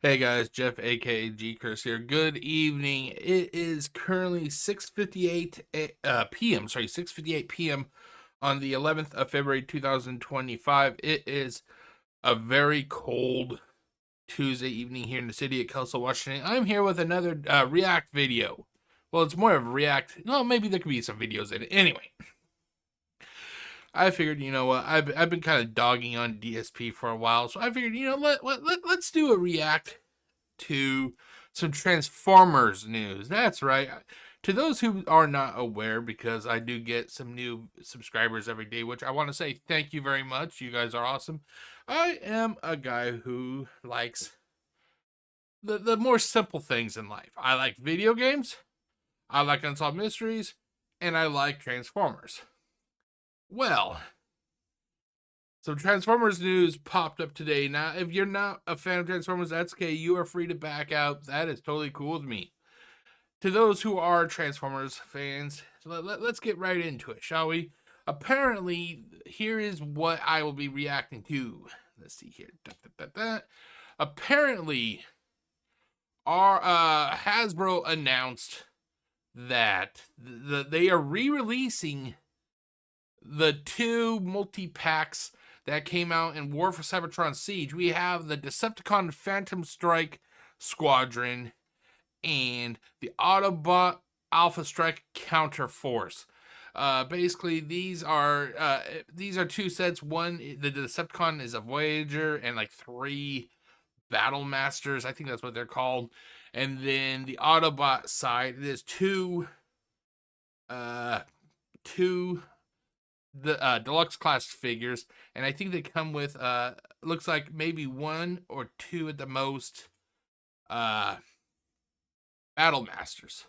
Hey guys, Jeff aka GCurse here. Good evening. It is currently 6:58 p.m. Sorry, 6:58 p.m. on the 11th of February 2025. It is a very cold Tuesday evening here in the city of Kelso, Washington. I'm here with another React video. Well, it's more of a React. No, maybe there could be some videos in it. Anyway, I figured, you know what, I've been kind of dogging on DSP for a while, so I figured, let's do a React to some Transformers news. That's right. To those who are not aware, because I do get some new subscribers every day, which I want to say thank you very much. You guys are awesome. I am a guy who likes the more simple things in life. I like video games, I like unsolved mysteries, and I like Transformers. Well, some Transformers news popped up today. Now, if you're not a fan of Transformers, that's okay. You are free to back out. That is totally cool with me. To those who are Transformers fans, let's get right into it, shall we? Apparently, here is what I will be reacting to. Let's see here. Apparently, our Hasbro announced that they are re-releasing the two multi-packs that came out in War for Cybertron Siege. We have the Decepticon Phantom Strike Squadron and the Autobot Alpha Strike Counter Force. Basically, these are two sets. One, the Decepticon is a Voyager and like 3 Battle Masters. I think that's what they're called. And then the Autobot side, there's two the deluxe class figures, and I think they come with looks like maybe 1 or 2 at the most Battle Masters.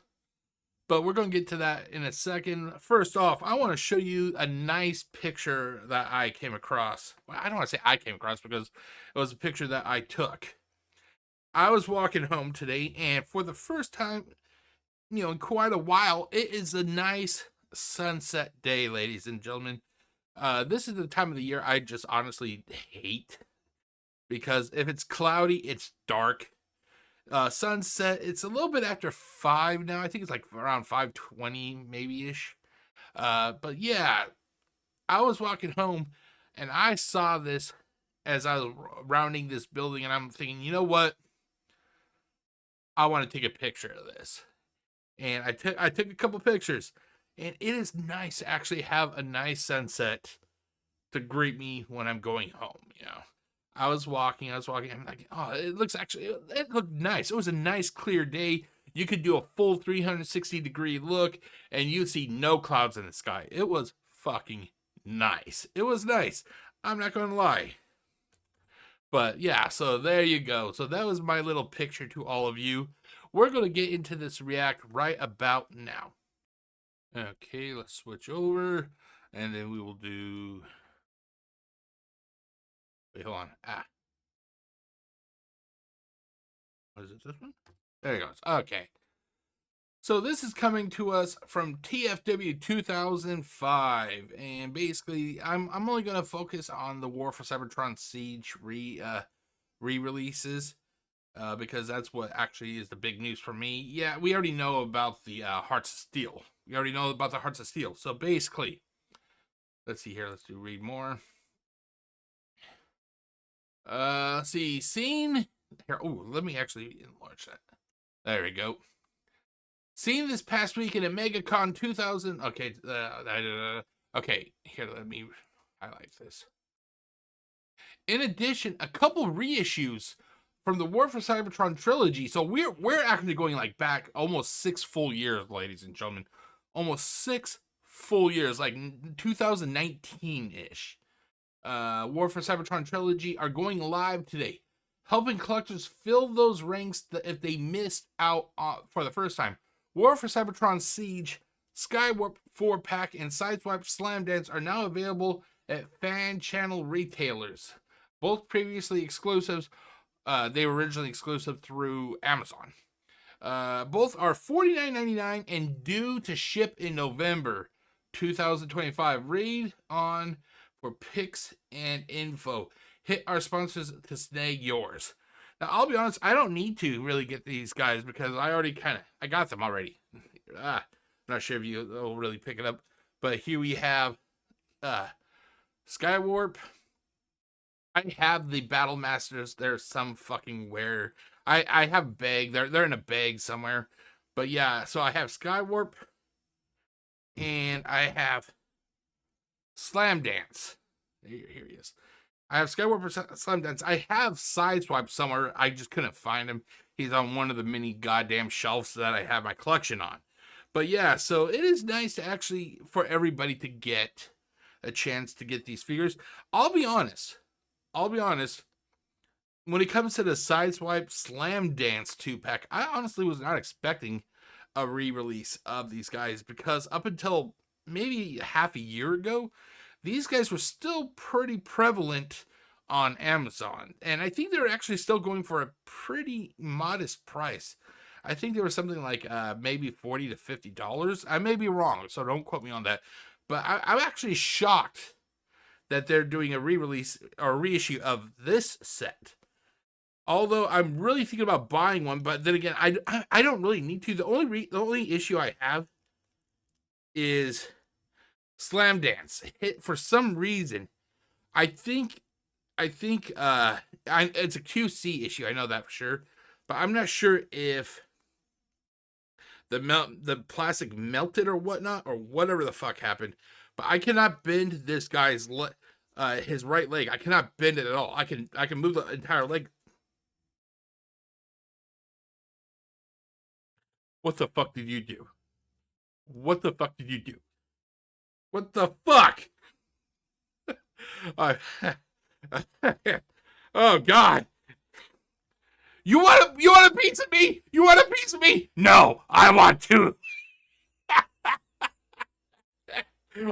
But we're going to get to that in a second. First off, I want to show you a nice picture that I came across. Well, I don't want to say I came across because it was a picture that I took. I was walking home today, and for the first time, in quite a while, it is a nice sunset day, ladies and gentlemen. This is the time of the year I just honestly hate, because if it's cloudy, it's dark. Sunset, it's a little bit after 5 now. I think it's like around 5:20 maybe ish. But yeah, I was walking home and I saw this as I was rounding this building, and I'm thinking, you know what? I want to take a picture of this. And I took a couple pictures, and it is nice to actually have a nice sunset to greet me when I'm going home. I was walking, I'm like, oh, it looked nice. It was a nice clear day. You could do a full 360-degree look, and you'd see no clouds in the sky. It was fucking nice. It was nice. I'm not going to lie. But yeah, so there you go. So that was my little picture to all of you. We're going to get into this react right about now. Okay, let's switch over, and then we will do... Wait, hold on. What is it, this one? There it goes. Okay. So this is coming to us from TFW 2005, and basically, I'm only going to focus on the War for Cybertron Siege re-releases, because that's what actually is the big news for me. Yeah, we already know about the Hearts of Steel. So basically, let's see here. Let's do read more. See, scene here. Oh, let me actually enlarge that. There we go. Seen this past week in a MegaCon 2000. Okay, okay. Here, let me highlight this. In addition, a couple reissues from the War for Cybertron trilogy. So we're actually going like back almost 6 full years, ladies and gentlemen. Almost 6 full years, like 2019-ish. War for Cybertron trilogy are going live today, helping collectors fill those ranks if they missed out for the first time. War for Cybertron Siege, Skywarp 4-pack, and Sideswipe Slam Dance are now available at fan channel retailers. Both previously exclusives, they were originally exclusive through Amazon. Both are $49.99 and due to ship in November 2025. Read on for pics and info. Hit our sponsors to snag yours. Now, I'll be honest, I don't need to really get these guys because I got them already. I'm not sure if you will really pick it up, but here we have Skywarp. I have the Battle Masters. They're some fucking where. I have a bag. They're in a bag somewhere. But yeah, so I have Skywarp and I have Slam Dance. Here he is. I have Skywarp or Slam Dance. I have Sideswipe somewhere. I just couldn't find him. He's on one of the many goddamn shelves that I have my collection on. But yeah, so it is nice to actually, for everybody to get a chance to get these figures. I'll be honest. When it comes to the Sideswipe Slam Dance 2-pack, I honestly was not expecting a re-release of these guys because up until maybe half a year ago, these guys were still pretty prevalent on Amazon. And I think they were actually still going for a pretty modest price. I think they were something like maybe $40 to $50. I may be wrong, so don't quote me on that. But I'm actually shocked that they're doing a re-release or reissue of this set. Although I'm really thinking about buying one, but then again, I don't really need to. The only issue I have is Slam Dance. For some reason, I think it's a QC issue. I know that for sure, but I'm not sure if the plastic melted or whatnot or whatever the fuck happened. But I cannot bend this guy's his right leg. I cannot bend it at all. I can move the entire leg. What the fuck did you do? What the fuck did you do? What the fuck? Oh God! You want a piece of me? You want a piece of me? No, I want two.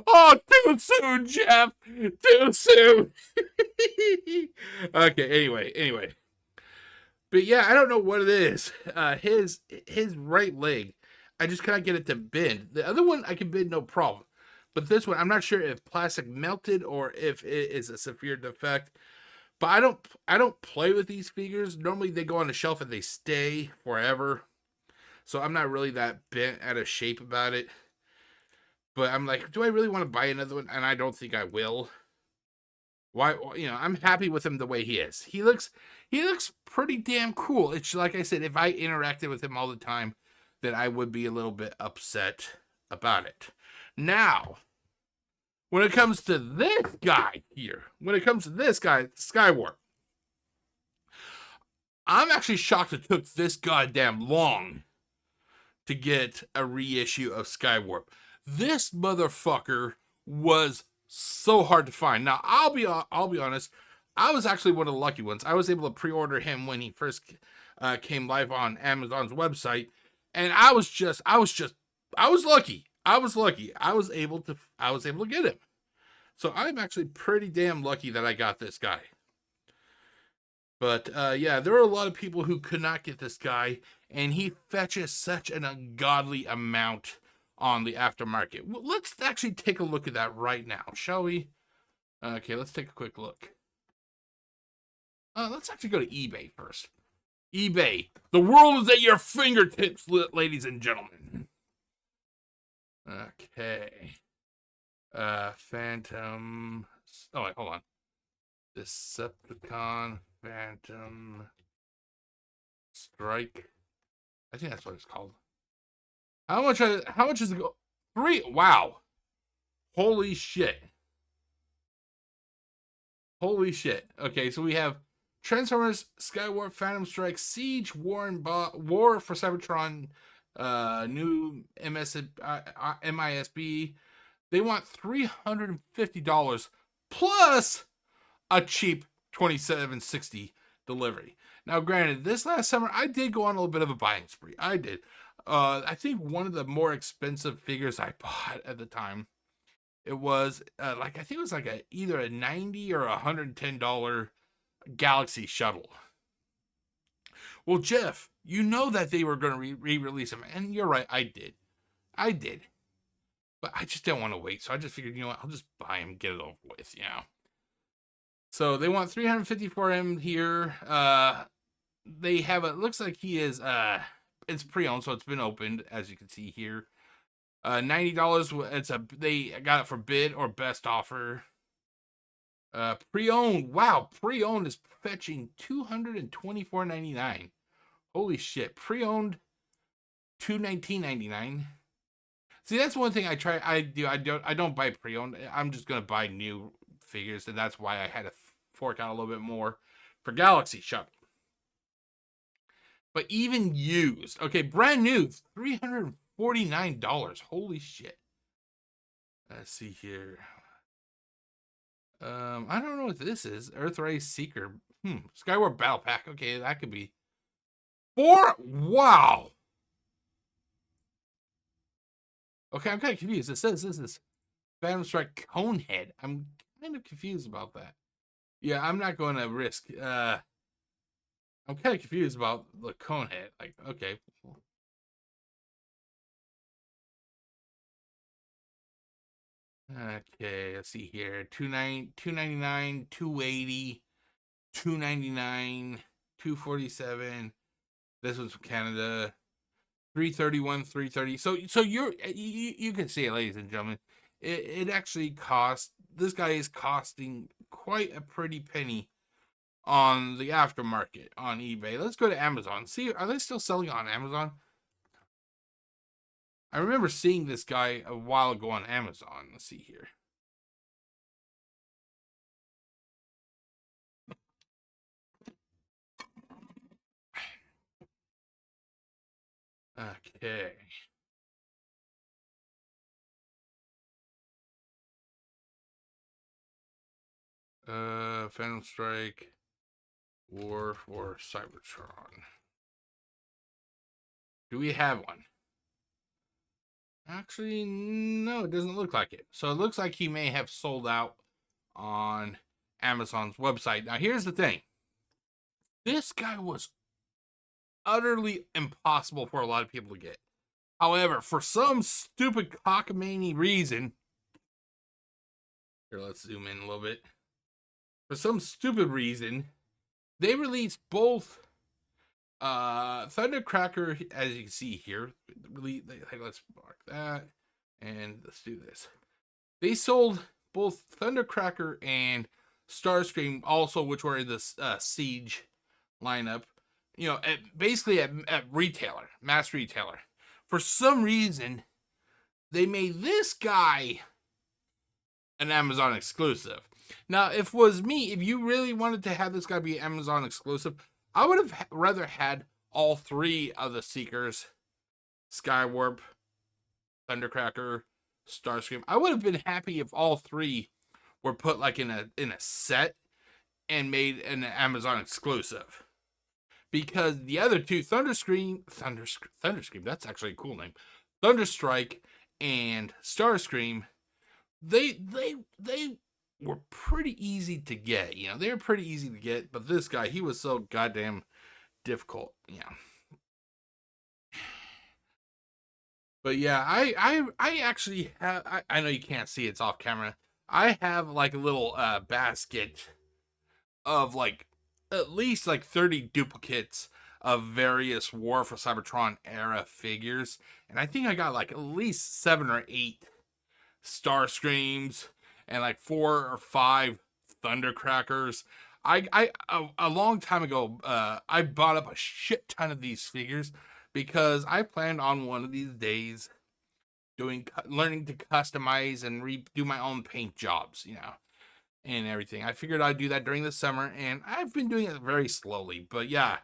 Oh, too soon, Jeff. Too soon. Okay. Anyway. But yeah, I don't know what it is. His right leg, I just cannot get it to bend. The other one I can bend no problem, but this one I'm not sure if plastic melted or if it is a severe defect. But I don't play with these figures. Normally they go on the shelf and they stay forever, so I'm not really that bent out of shape about it. But I'm like, do I really want to buy another one? And I don't think I will. Why? I'm happy with him the way he is. He looks pretty damn cool. It's like I said, if I interacted with him all the time, then I would be a little bit upset about it. Now, when it comes to this guy here, Skywarp, I'm actually shocked it took this goddamn long to get a reissue of Skywarp. This motherfucker was so hard to find. Now, I'll be honest, I was actually one of the lucky ones. I was able to pre-order him when he first came live on Amazon's website, and I was lucky. I was able to get him. So I'm actually pretty damn lucky that I got this guy. But yeah, there are a lot of people who could not get this guy, and he fetches such an ungodly amount on the aftermarket. Well, let's actually take a look at that right now, shall we? Okay, let's take a quick look. Let's actually go to eBay first. eBay. The world is at your fingertips, ladies and gentlemen. Okay. Phantom. Oh, wait, hold on. Decepticon Phantom Strike. I think that's what it's called. How much is it go? 3. Wow. Holy shit. Okay, so we have Transformers, Skywarp, Phantom Strike, Siege, War for Cybertron, new MISB. They want $350 plus a cheap $27.60 delivery. Now, granted, this last summer I did go on a little bit of a buying spree. I did. I think one of the more expensive figures I bought at the time, it was I think it was like either a $90 or $110 Galaxy Shuttle. Well, Jeff, you know that they were going to re-release them, and you're right, I did. But I just didn't want to wait, so I just figured, I'll just buy him, get it over with, So they want $350 for him here. they have it looks like he is it's pre-owned, so it's been opened, as you can see here. $90. They got it for bid or best offer. Pre-owned. Wow, pre-owned is fetching $224.99. Holy shit. Pre-owned $219.99. See, that's one thing I try. I don't buy pre-owned. I'm just gonna buy new figures, and that's why I had to fork out a little bit more for Galaxy Shop. But even used, okay, brand new, $349. Holy shit. Let's see here. I don't know what this is. Earthrise Seeker. Skywarp Battle Pack. Okay, that could be wow. Okay, I'm kind of confused. It says this is Phantom Strike Conehead. I'm kind of confused about that. Yeah, I'm not going to risk. I'm kind of confused about the Conehead. Like, okay. Okay, let's see here. $299, $280, $299, $247. This was from Canada. $331, $330. So you can see it, ladies and gentlemen. It actually cost. This guy is costing quite a pretty penny on the aftermarket on eBay. Let's go to Amazon. See, are they still selling on Amazon? I remember seeing this guy a while ago on Amazon. Let's see here. Okay. Phantom Strike War for Cybertron. Do we have one? Actually, no, it doesn't look like it. So it looks like he may have sold out on Amazon's website. Now, here's the thing. This guy was utterly impossible for a lot of people to get. However, for some stupid cockamamie reason, here, let's zoom in a little bit. For some stupid reason, they released both Thundercracker, as you can see here. Let's mark that, and let's do this. They sold both Thundercracker and Starscream, also, which were in the Siege lineup. You know, basically at retailer, mass retailer. For some reason, they made this guy an Amazon exclusive. Now, if it was me, if you really wanted to have this guy be Amazon exclusive, I would have rather had all three of the Seekers, Skywarp, Thundercracker, Starscream. I would have been happy if all three were put like in a set and made an Amazon exclusive. Because the other two, Thunderscream, that's actually a cool name. Thunderstrike and Starscream, they were pretty easy to get. You know, they were pretty easy to get, but this guy, he was so goddamn difficult. Yeah. But yeah, I actually have. I know you can't see, it's off camera. I have like a little basket of like at least like 30 duplicates of various War for Cybertron era figures, and I think I got like at least 7 or 8 Starscreams and like 4 or 5 Thundercrackers. A long time ago, I bought up a shit ton of these figures because I planned on one of these days learning to customize and redo my own paint jobs, you know, and everything. I figured I'd do that during the summer, and I've been doing it very slowly. But yeah,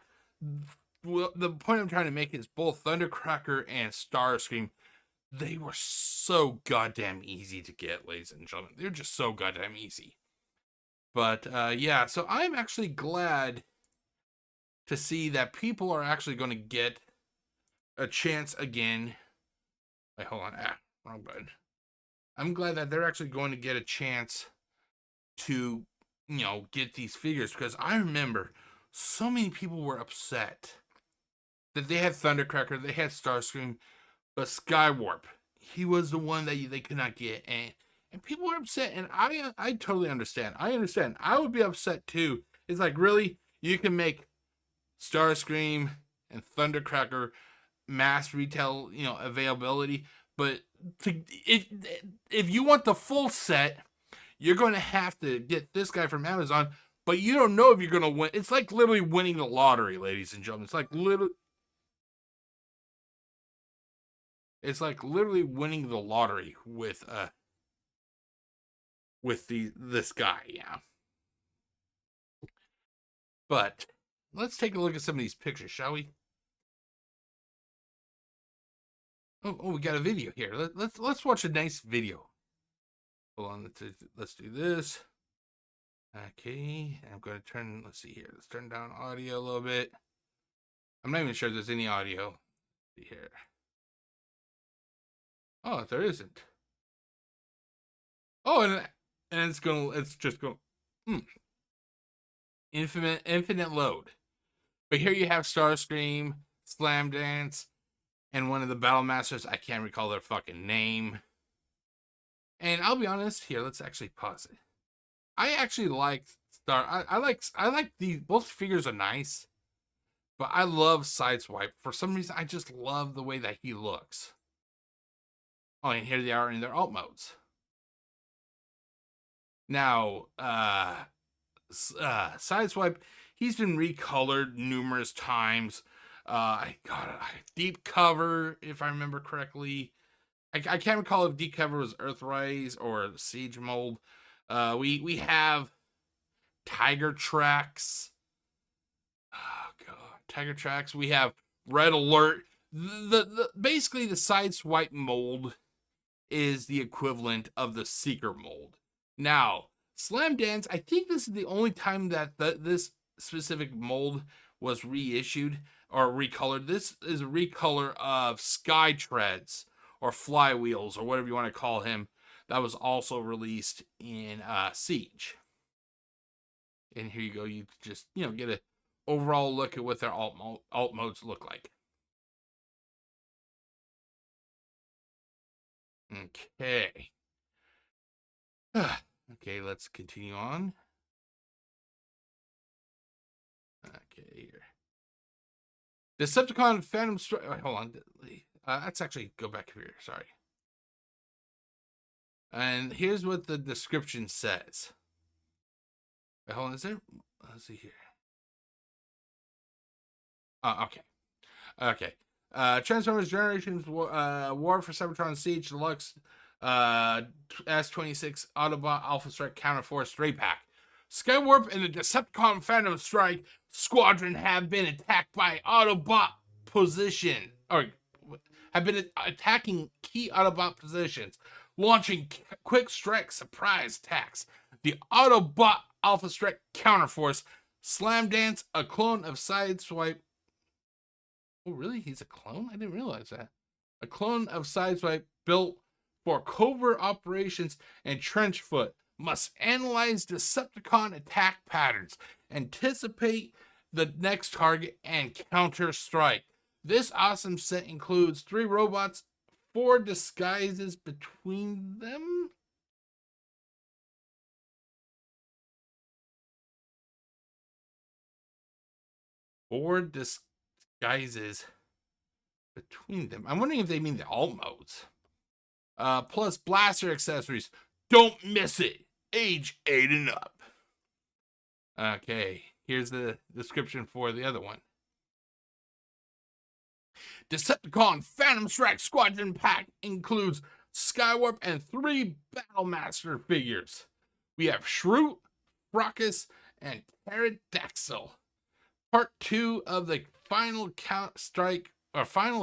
well, the point I'm trying to make is both Thundercracker and Starscream, they were so goddamn easy to get, ladies and gentlemen. They're just so goddamn easy. But yeah, so I'm actually glad to see that people are actually going to get a chance again. Wait, hold on. Wrong button. I'm glad that they're actually going to get a chance to, you know, get these figures, because I remember so many people were upset that they had Thundercracker, they had Starscream, but Skywarp, he was the one that they could not get, and people were upset, and I totally understand. I understand. I would be upset too. It's like, really, you can make Starscream and Thundercracker mass retail, availability. But if you want the full set, you're going to have to get this guy from Amazon. But you don't know if you're going to win. It's like literally winning the lottery, ladies and gentlemen. It's like literally winning the lottery with this guy, yeah. But let's take a look at some of these pictures, shall we? Oh, we got a video here. Let's watch a nice video. Hold on, let's do this. Okay, I'm going to turn. Let's see here. Let's turn down audio a little bit. I'm not even sure if there's any audio. Let's see here. Oh, there isn't. Oh, and it's just going. Infinite load. But here you have Starscream, Slam Dance, and one of the Battle Masters. I can't recall their fucking name. And I'll be honest here. Let's actually pause it. I actually like I like these. Both figures are nice, but I love Sideswipe. For some reason, I just love the way that he looks. Oh, and here they are in their alt modes. Now, Sideswipe, he's been recolored numerous times. I got a deep cover, if I remember correctly. I can't recall if deep cover was Earthrise or Siege mold. We have Tiger Tracks. Oh god, Tiger Tracks. We have Red Alert. Basically the Sideswipe mold is the equivalent of the Seeker mold. Now, Slam Dance, I think this is the only time that this specific mold was reissued or recolored. This is a recolor of Sky Treads or Flywheels or whatever you want to call him. That was also released in Siege. And here you go. You just, get an overall look at what their alt modes look like. Okay. Okay, let's continue on. Okay, here. Decepticon Phantom Strike. Hold on. Let's actually go back here. Sorry. And here's what the description says. Wait, hold on. Is there? Let's see here. Okay. Okay. Transformers Generations War for Cybertron Siege Deluxe S26 Autobot Alpha Strike Counterforce 3-pack. Skywarp and the Decepticon Phantom Strike Squadron have been attacked by Autobot position, or have been attacking key Autobot positions, launching quick strike surprise attacks. The Autobot Alpha Strike Counterforce Slam Dance, a clone of Sideswipe. Oh, really? He's a clone? I didn't realize that. A clone of Sideswipe built for covert operations and Trenchfoot must analyze Decepticon attack patterns, anticipate the next target, and counter strike. This awesome set includes 3 robots, 4 disguises between them. Four disguises between them. I'm wondering if they mean the alt modes. Plus blaster accessories. Don't miss it. Age 8 and up. Okay, here's the description for the other one. Decepticon Phantom Strike Squadron Pack includes Skywarp and 3 Battlemaster figures. We have Shroot, Fracas, and Pterodactyl. Part 2 of the Final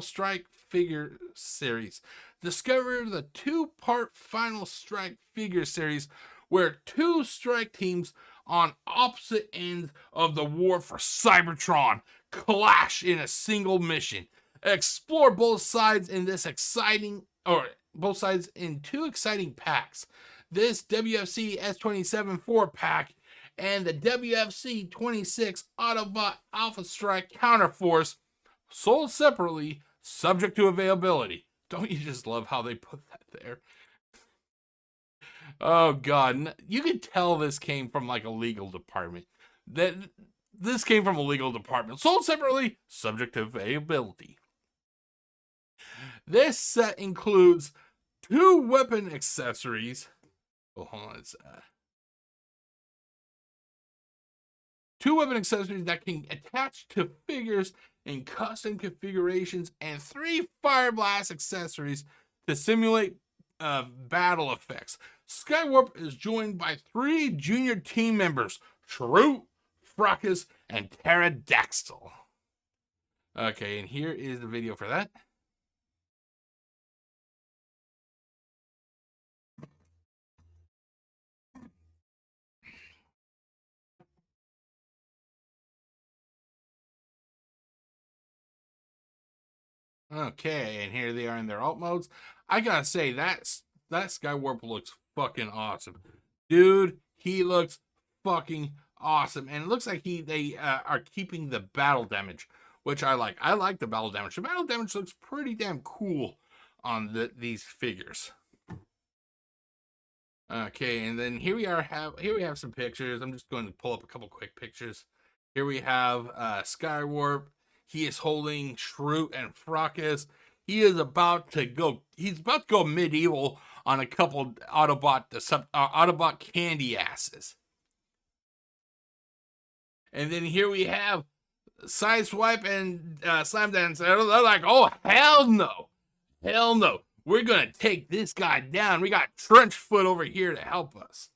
Strike figure series. Discover the 2-part Final Strike figure series where 2 strike teams on opposite ends of the war for Cybertron clash in a single mission. Explore both sides in 2 exciting packs. This WFC S27 4-pack and the WFC 26 Autobot Alpha Strike Counterforce, sold separately, subject to availability. Don't you just love how they put that there? Oh god, you can tell this came from like a legal department. That This came from a legal department. Sold separately, subject to availability. This set includes 2 weapon accessories. Oh, hold on. It's 2 weapon accessories that can attach to figures in custom configurations, and 3 fire blast accessories to simulate battle effects. Skywarp is joined by 3 junior team members: Shrew, Fracas, and Pterodactyl. Okay, and here is the video for that. Okay, and here they are in their alt modes. I gotta say, that Skywarp looks fucking awesome. Dude, he looks fucking awesome. And it looks like they are keeping the battle damage, which I like. I like the battle damage. The battle damage looks pretty damn cool on these figures. Okay, and then here we have some pictures. I'm just going to pull up a couple quick pictures. Here we have Skywarp. He is holding Shrew and Fracas. He is about to go. He's about to go medieval on a couple Autobot candy asses. And then here we have Sideswipe and Slam Dance. They're like, oh, hell no. Hell no. We're going to take this guy down. We got Trenchfoot over here to help us.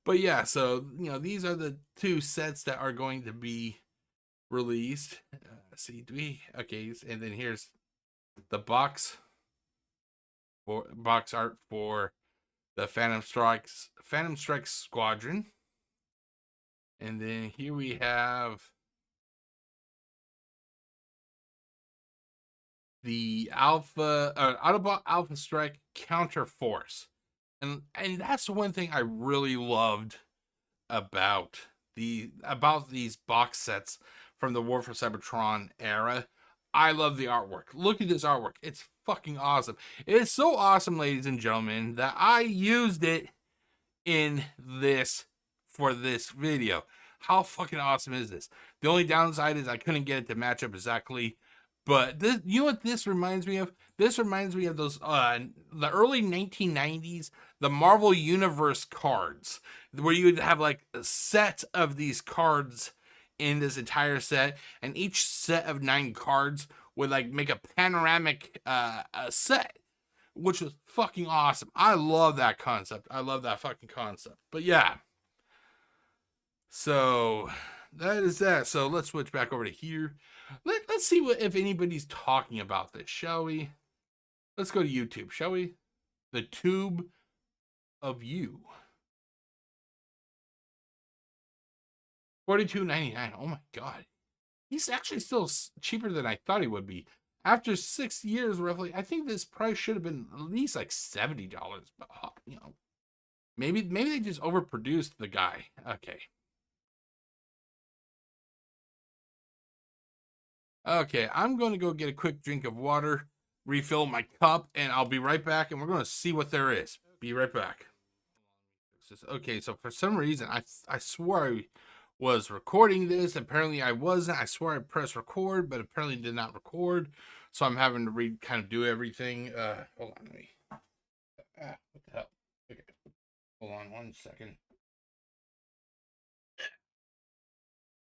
But yeah, so, these are the 2 sets that are going to be released. See, okay, and then here's the box art for the Phantom Strike Squadron. And then here we have the Autobot Alpha Strike Counter Force. And that's one thing I really loved about these box sets from the War for Cybertron era. I love the artwork. Look at this artwork. It's fucking awesome. It is so awesome, ladies and gentlemen, that I used it in this for this video. How fucking awesome is this? The only downside is I couldn't get it to match up exactly. But this, you know what this reminds me of? This reminds me of those the early 1990s, the Marvel Universe cards, where you would have like a set of these cards in this entire set, and each set of 9 cards would like make a panoramic set, which was fucking awesome. I love that concept. I love that fucking concept. But yeah, so that is that. So let's switch back over to here. Let's see if anybody's talking about this, shall we? Let's go to YouTube, shall we? The Tube of You. $42.99. Oh my god. He's actually still cheaper than I thought he would be. After 6 years, roughly, I think this price should have been at least like $70. But, maybe they just overproduced the guy. Okay. Okay, I'm going to go get a quick drink of water, refill my cup, and I'll be right back, and we're going to see what there is. Be right back. Okay, so for some reason, I swore I was recording this. Apparently I wasn't. I swore I pressed record, but apparently did not record. So I'm having to kind of do everything. Hold on, what the hell? Okay, hold on 1 second.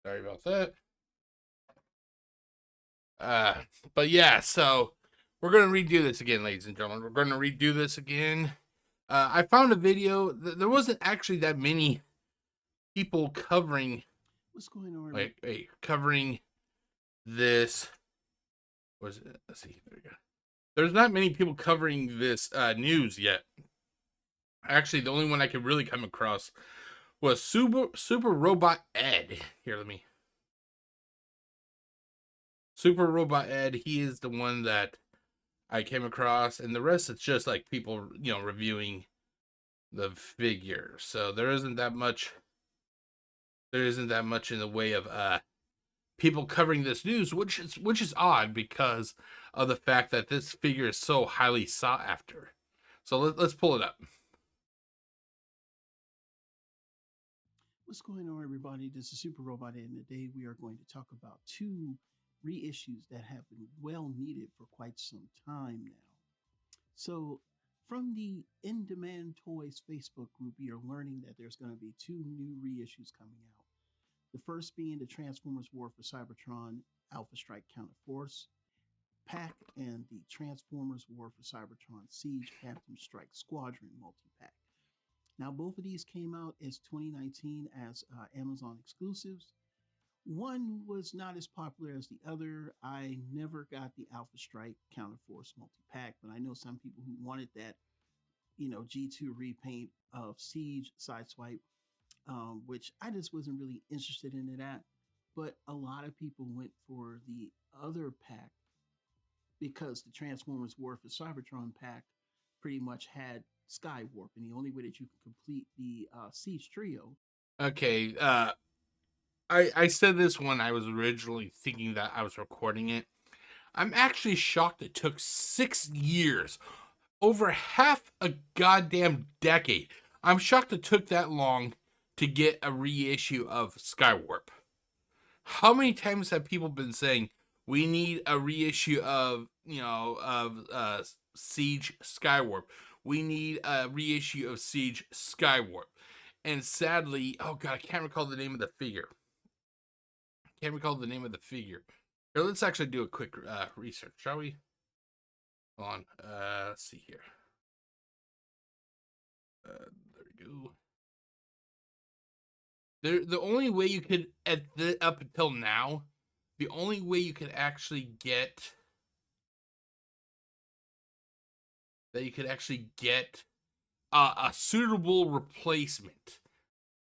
Sorry about that. But yeah, so we're gonna redo this again, ladies and gentlemen. We're gonna redo this again. I found a video. There wasn't actually that many people covering. What's going on? Wait, covering this. Was it? Let's see. There we go. There's not many people covering this news yet. Actually, the only one I could really come across was Super Robot Ed. Here, let me. Super Robot Ed. He is the one that I came across, and the rest it's just like people, reviewing the figure. So there isn't that much. There isn't that much in the way of people covering this news, which is odd because of the fact that this figure is so highly sought after. So let's pull it up. What's going on, everybody? This is Super Robot, and today we are going to talk about two reissues that have been well needed for quite some time now. So, from the In Demand Toys Facebook group, we are learning that there's going to be two new reissues coming out. The first being the Transformers War for Cybertron Alpha Strike Counter Force pack, and the Transformers War for Cybertron Siege Phantom Strike Squadron multi pack. Now, both of these came out as 2019 as Amazon exclusives. One was not as popular as the other. I never got the Alpha Strike Counterforce multi-pack, but I know some people who wanted that, G2 repaint of Siege Sideswipe, which I just wasn't really interested in that. But a lot of people went for the other pack because the Transformers War for Cybertron pack pretty much had Skywarp, and the only way that you can complete the Siege Trio. Okay, I said this when I was originally thinking that I was recording it. I'm actually shocked it took 6 years, over half a goddamn decade. I'm shocked it took that long to get a reissue of Skywarp. How many times have people been saying we need a reissue of Siege Skywarp? We need a reissue of Siege Skywarp. And sadly, oh god, I can't recall the name of the figure. Can't recall the name of the figure. Here, let's actually do a quick research, shall we? Hold on. Let's see here. There we go. The only way you could up until now, the only way you could actually get a suitable replacement.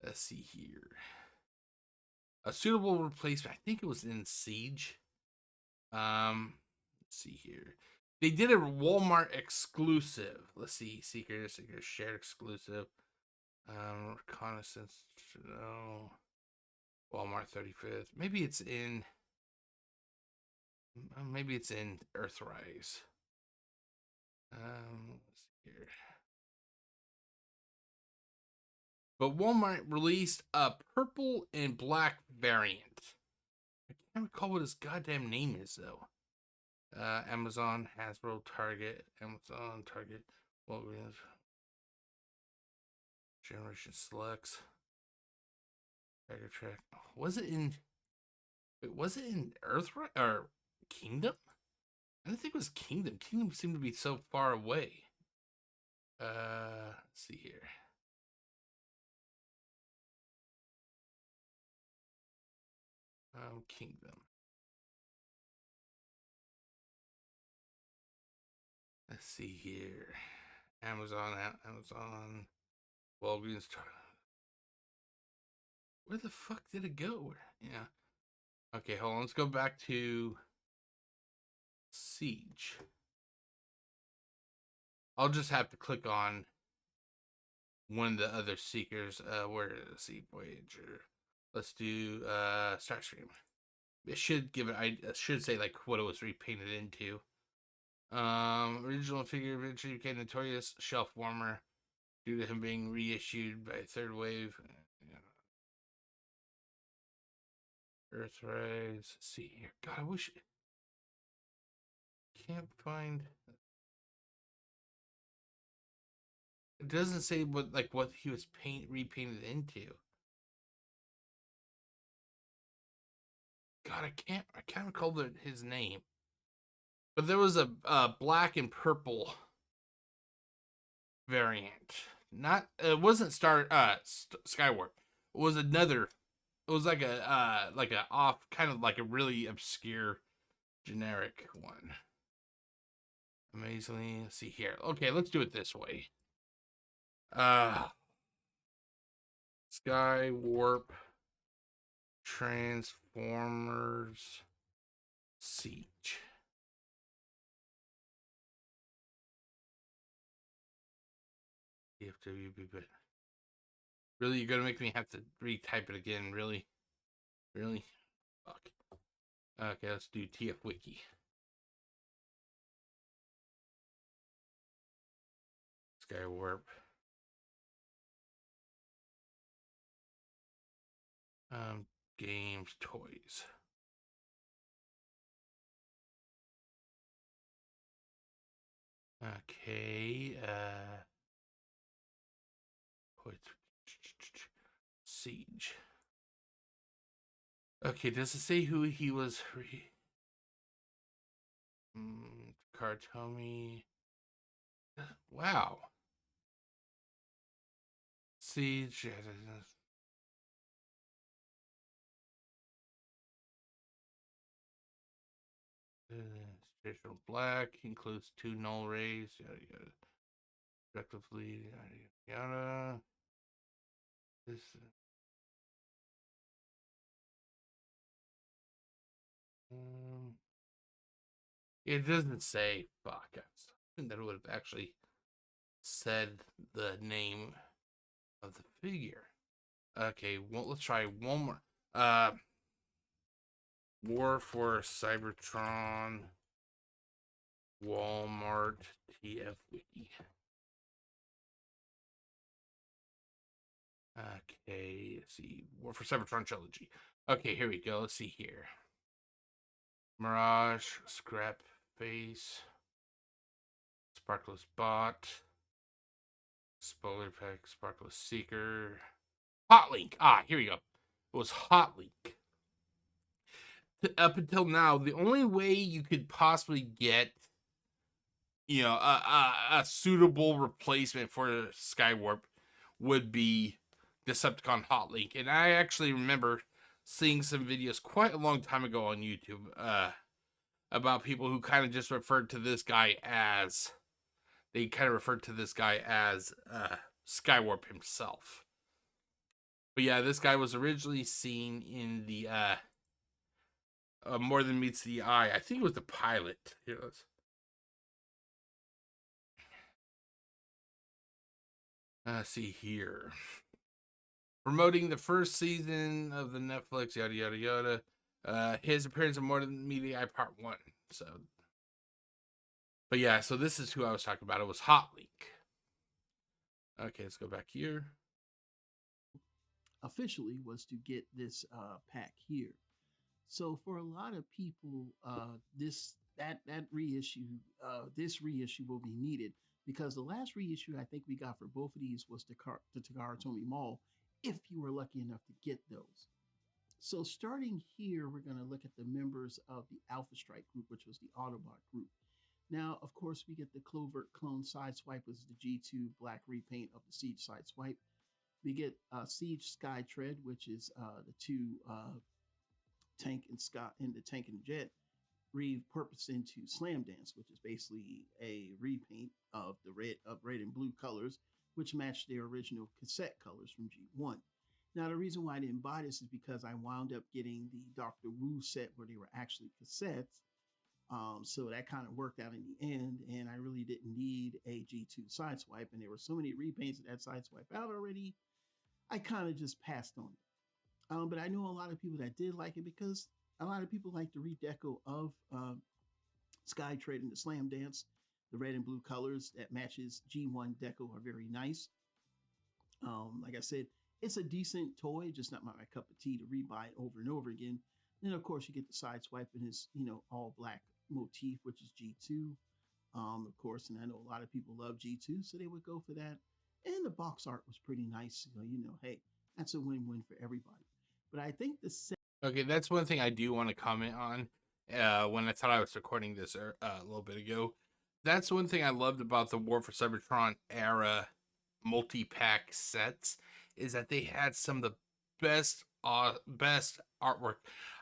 Let's see here. A suitable replacement. I think it was in Siege. Let's see here. They did a Walmart exclusive. Let's see. Seeker shared exclusive. Reconnaissance. No. Walmart 35th. Maybe it's in Earthrise. Let's see here. But Walmart released a purple and black variant. I can't recall what his goddamn name is though. Amazon, Hasbro, Target, Walgreens, Generation Selects, Tiger Track. Was it in Earth or Kingdom? I don't think it was Kingdom. Kingdom seemed to be so far away. Let's see here. Kingdom. Let's see here. Amazon, Walgreens. Where the fuck did it go? Yeah. Okay, hold on. Let's go back to Siege. I'll just have to click on one of the other seekers. Where is the Voyager? Let's do Starstream. It should give it. I should say like what it was repainted into. Original figure eventually became notorious shelf warmer due to him being reissued by Third Wave. Earthrise. Let's see here. God, I wish. Can't find. It doesn't say what he was repainted into. God, I can't recall his name. But there was a black and purple variant. Not it wasn't Skywarp. It was another. It was like a off kind of like a really obscure generic one. Amazingly, let's see here. Okay, let's do it this way. Skywarp Transformers Siege. TFWB, but really, you're gonna make me have to retype it again? Really? Fuck. Okay, let's do TF Wiki. Skywarp. Games, toys. Okay, toys. Siege. Okay, does it say who he was? Kartomi. Wow. Siege. Traditional black includes 2 null rays. Yada yada. Effectively, yada yada. This. Um, it doesn't say. Fuck. I think that it would have actually said the name of the figure. Okay, well, let's try one more. War for Cybertron Walmart TF Wiki. Okay, let's see. War for Cybertron Trilogy. Okay, here we go. Let's see here. Mirage, Scrap Face, Sparkless Bot, Spoiler Pack, Sparkless Seeker, Hot Link. Ah, here we go. It was Hot Link. Up until now, the only way you could possibly get, a suitable replacement for Skywarp would be Decepticon Hot Link. And I actually remember seeing some videos quite a long time ago on YouTube about people who kind of just referred to this guy as Skywarp himself. But yeah, this guy was originally seen in the More Than Meets the Eye. I think it was the pilot. It was. Let's see here. Promoting the first season of the Netflix, yada yada yada. His appearance in More Than Meets the Eye Part 1. So, but yeah, so this is who I was talking about. It was Hot Link. Okay, let's go back here. Officially was to get this pack here. So for a lot of people, this reissue will be needed because the last reissue I think we got for both of these was the Takara Tomy Mall, if you were lucky enough to get those. So starting here, we're going to look at the members of the Alpha Strike group, which was the Autobot group. Now, of course, we get the Clovert Clone Sideswipe, which is the G2 black repaint of the Siege Sideswipe. We get Siege Sky Tread, which is the two tank and Scott in the tank and jet repurposed into Slam Dance, which is basically a repaint of the red and blue colors, which match their original cassette colors from G1. Now, the reason why I didn't buy this is because I wound up getting the Doctor Wu set where they were actually cassettes. So that kind of worked out in the end, and I really didn't need a G2 sideswipe, and there were so many repaints of that sideswipe out already. I kind of just passed on it. But I know a lot of people that did like it because a lot of people like the redeco of Sky Trade and the Slam Dance. The red and blue colors that matches G1 deco are very nice. Like I said, it's a decent toy, just not my cup of tea to rebuy it over and over again. Then of course you get the side swipe in his, all black motif, which is G2. Of course, and I know a lot of people love G2, so they would go for that. And the box art was pretty nice. Hey, that's a win-win for everybody. But I think the set. Okay, that's one thing I do want to comment on. When I thought I was recording this a little bit ago, that's one thing I loved about the War for Cybertron era multi-pack sets is that they had some of the best artwork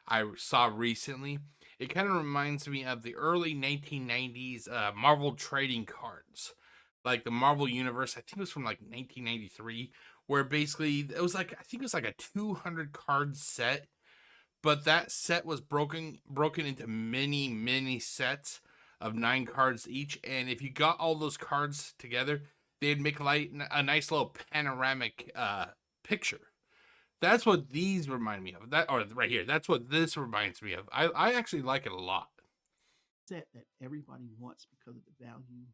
I saw recently. It kind of reminds me of the early 1990s Marvel trading cards, like the Marvel Universe. I think it was from like 1993, where basically it was like I think it was like a 200 card set, but that set was broken into many sets of 9 cards each, and if you got all those cards together, they'd make like a nice little panoramic picture. That's what these remind me of. That or right here, that's what this reminds me of. I actually like it a lot. Set that everybody wants because of the value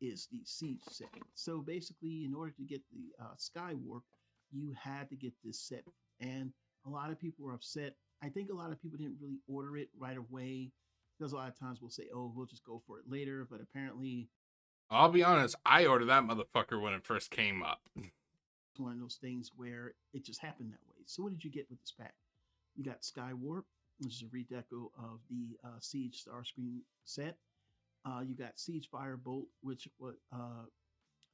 is the Siege set. So basically, in order to get the Skywarp, you had to get this set And a lot of people were upset. I think a lot of people didn't really order it right away because a lot of times we'll say, "Oh, we'll just go for it later," but apparently I'll be honest, I ordered that motherfucker when it first came up. it's one of those things where it just happened that way. So, what did you get with this pack? You got Skywarp, which is a redeco of the Siege Starscream set. You got Siege Firebolt, which was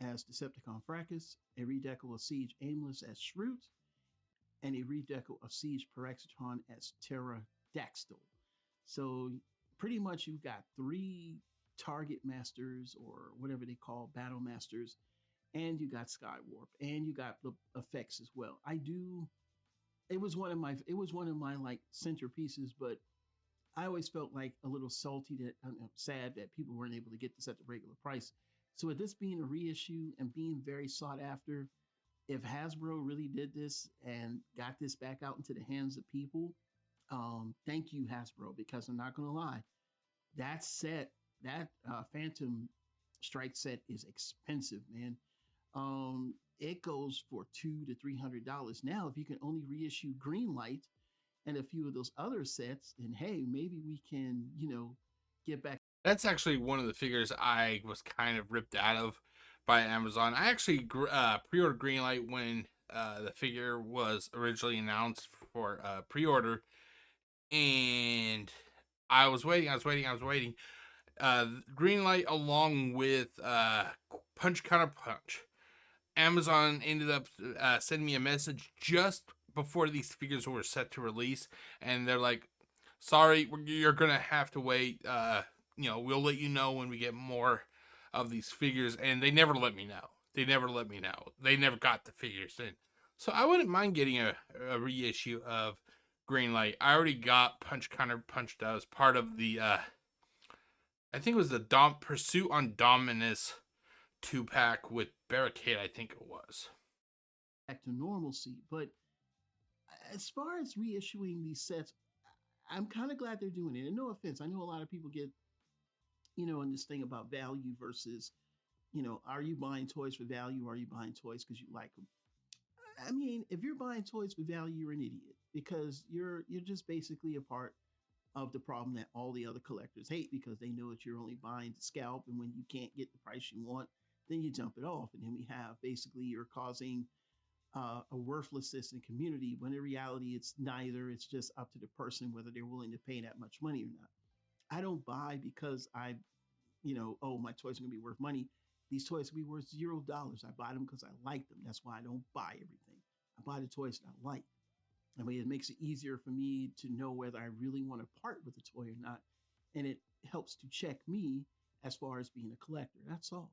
as Decepticon Fracas, a redeco of Siege Aimless as Shroot, and a redeco of Siege Perexitron as Pterodactyl. So pretty much you've got three target masters or whatever they call battle masters, and you got Skywarp, and you got the effects as well. I do. It was one of my like centerpieces, but I always felt like a little salty that sad that people weren't able to get this at the regular price. So with this being a reissue and being very sought after, if Hasbro really did this and got this back out into the hands of people, thank you Hasbro, because I'm not gonna lie, that set, that Phantom Strike set is expensive, man. It goes for $200 to $300 now. If you can only reissue Greenlight and a few of those other sets, then hey, maybe we can, get back. That's actually one of the figures I was kind of ripped out of by Amazon. I actually pre-ordered Greenlight when the figure was originally announced for pre-order, and I was waiting. Greenlight along with Punch Counter Punch. Amazon ended up sending me a message just before these figures were set to release, and they're like, "Sorry, you're gonna have to wait. We'll let you know when we get more of these figures." And they never let me know. They never let me know. They never got the figures in. So I wouldn't mind getting a reissue of Greenlight. I already got Punch Counter Punched as part of the I think it was the Pursuit on Dominus 2-pack with Barricade, I think it was. back to normalcy. But as far as reissuing these sets, I'm kind of glad they're doing it. And no offense, I know a lot of people get, in this thing about value versus, are you buying toys for value? Or are you buying toys because you like them? I mean, if you're buying toys for value, you're an idiot because you're just basically a part of the problem that all the other collectors hate because they know that you're only buying to scalp, and when you can't get the price you want, then you jump it off, and then we have basically you're causing a worthlessness in the community when in reality it's neither. It's just up to the person whether they're willing to pay that much money or not. I don't buy because oh, my toys are gonna be worth money. These toys can be worth $0. I buy them because I like them. That's why I don't buy everything. I buy the toys that I like. I mean, it makes it easier for me to know whether I really want to part with the toy or not. And it helps to check me as far as being a collector. That's all.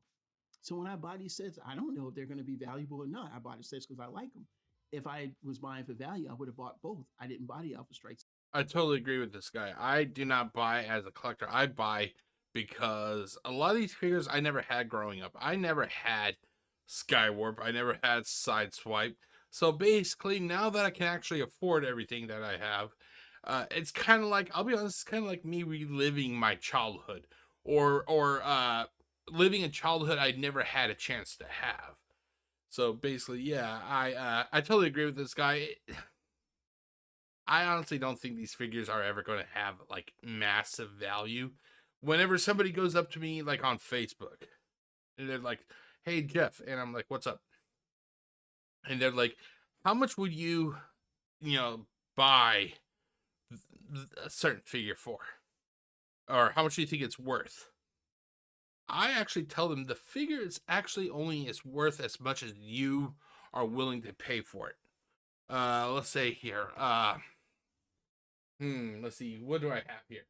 So when I buy these sets, I don't know if they're going to be valuable or not. I buy the sets because I like them. If I was buying for value, I would have bought both. I didn't buy the Alpha Strikes. I totally agree with this guy. I do not buy as a collector. I buy because a lot of these figures I never had growing up. I never had Skywarp. I never had Sideswipe. So basically, now that I can actually afford everything that I have, it's kind of like, I'll be honest, it's kind of like me reliving my childhood, or living a childhood I never had a chance to have. So basically, yeah, I totally agree with this guy. I honestly don't think these figures are ever going to have like massive value. Whenever somebody goes up to me like on Facebook and they're like, "Hey Jeff," and I'm like, "What's up?" And they're like, "How much would you, buy a certain figure for? Or how much do you think it's worth?" I actually tell them the figure is actually only is worth as much as you are willing to pay for it. Let's say here. Let's see. What do I have here?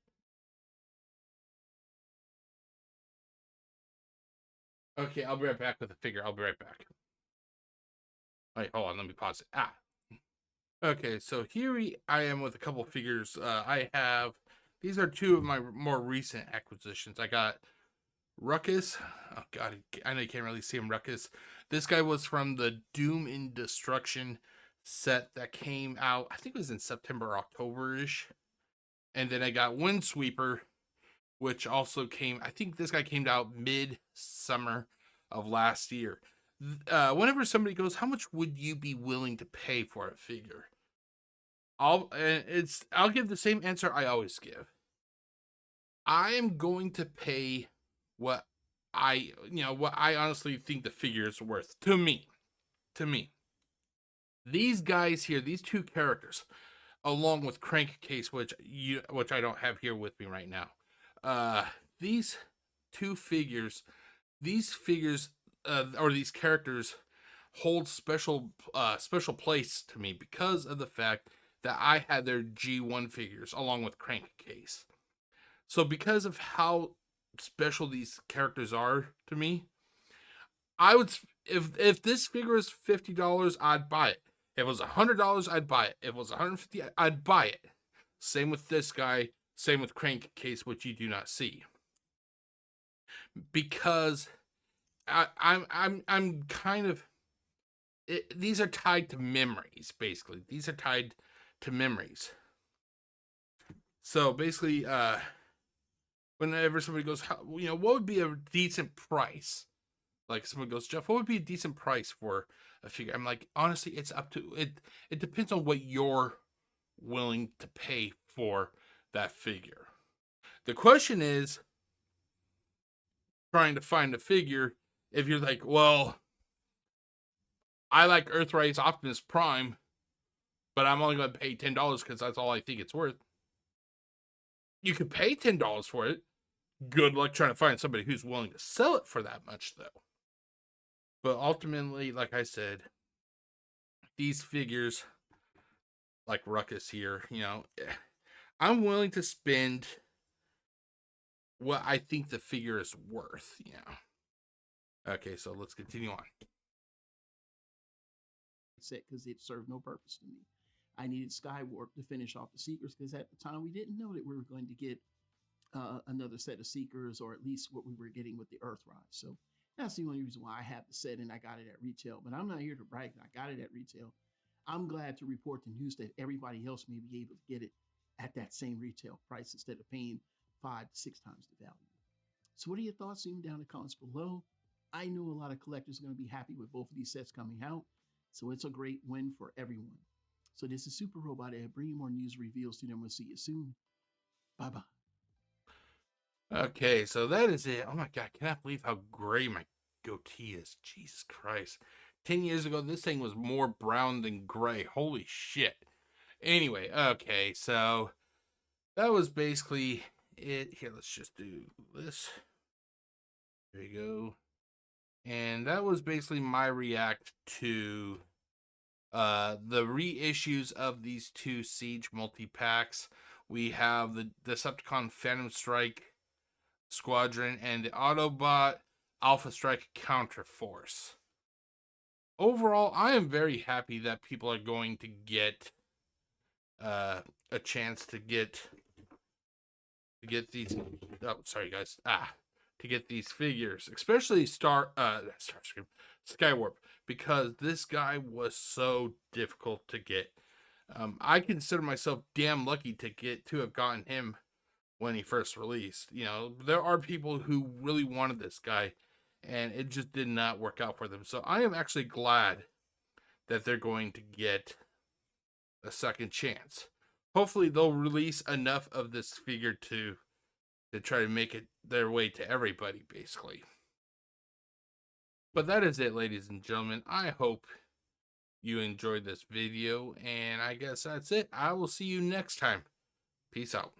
Okay, I'll be right back with the figure. I'll be right back. Wait, hold on. Let me pause it. Okay, so I am with a couple figures. I have, these are two of my more recent acquisitions. I got Ruckus. Oh, God, I know you can't really see him, Ruckus. This guy was from the Doom and Destruction set that came out, I think it was in September, October-ish. And then I got Windsweeper, which also came, I think this guy came out mid-summer of last year. Whenever somebody goes, "How much would you be willing to pay for a figure?" I'll give the same answer I always give. I am going to pay what what I honestly think the figure is worth to me. To me, these guys here, these two characters, along with Crankcase, which I don't have here with me right now. These two figures, these figures, or these characters, hold special place to me because of the fact that I had their G1 figures along with Crankcase. So because of how special these characters are to me, I would if this figure is $50, I'd buy it. If it was $100, I'd buy it. If it was $150, I'd buy it. Same with this guy. Same with Crankcase, which you do not see, because I'm kind of these are tied to memories. Basically, these are tied to memories. So basically, whenever somebody goes, what would be a decent price? Like someone goes, Jeff, what would be a decent price for a figure? I'm like, honestly, it's up to it. It depends on what you're willing to pay for that figure. The question is trying to find a figure. If you're like, well, I like Earthrise Optimus Prime, but I'm only going to pay $10 because that's all I think it's worth. You could pay $10 for it. Good luck trying to find somebody who's willing to sell it for that much, though. But ultimately, like I said, these figures, like Ruckus here, I'm willing to spend what I think the figure is worth, Okay, so let's continue on. Set because it served no purpose to me. I needed Skywarp to finish off the Seekers because at the time we didn't know that we were going to get another set of Seekers, or at least what we were getting with the Earthrise. So that's the only reason why I have the set and I got it at retail. But I'm not here to brag. I got it at retail. I'm glad to report the news that everybody else may be able to get it at that same retail price instead of paying 5 to 6 times the value. So what are your thoughts? Leave them down in the comments below. I know a lot of collectors are going to be happy with both of these sets coming out. So it's a great win for everyone. So this is Super Robot Ed, bringing more news reveals to them. We'll see you soon. Bye-bye. Okay, so that is it. Oh my God, I cannot believe how gray my goatee is. Jesus Christ. 10 years ago, this thing was more brown than gray. Holy shit. Anyway, okay, so that was basically it. Here, let's just do this. There you go. And that was basically my react to the reissues of these two Siege multi-packs. We have the Decepticon Phantom Strike Squadron and the Autobot Alpha Strike Counterforce. Overall, I am very happy that people are going to get a chance to get these. Oh, sorry guys. To get these figures, especially Skywarp, because this guy was so difficult to get. I consider myself damn lucky to have gotten him when he first released. There are people who really wanted this guy, and it just did not work out for them. So I am actually glad that they're going to get a second chance. Hopefully they'll release enough of this figure to try to make it their way to everybody, basically. But that is it, ladies and gentlemen. I hope you enjoyed this video, and I guess that's it. I will see you next time. Peace out.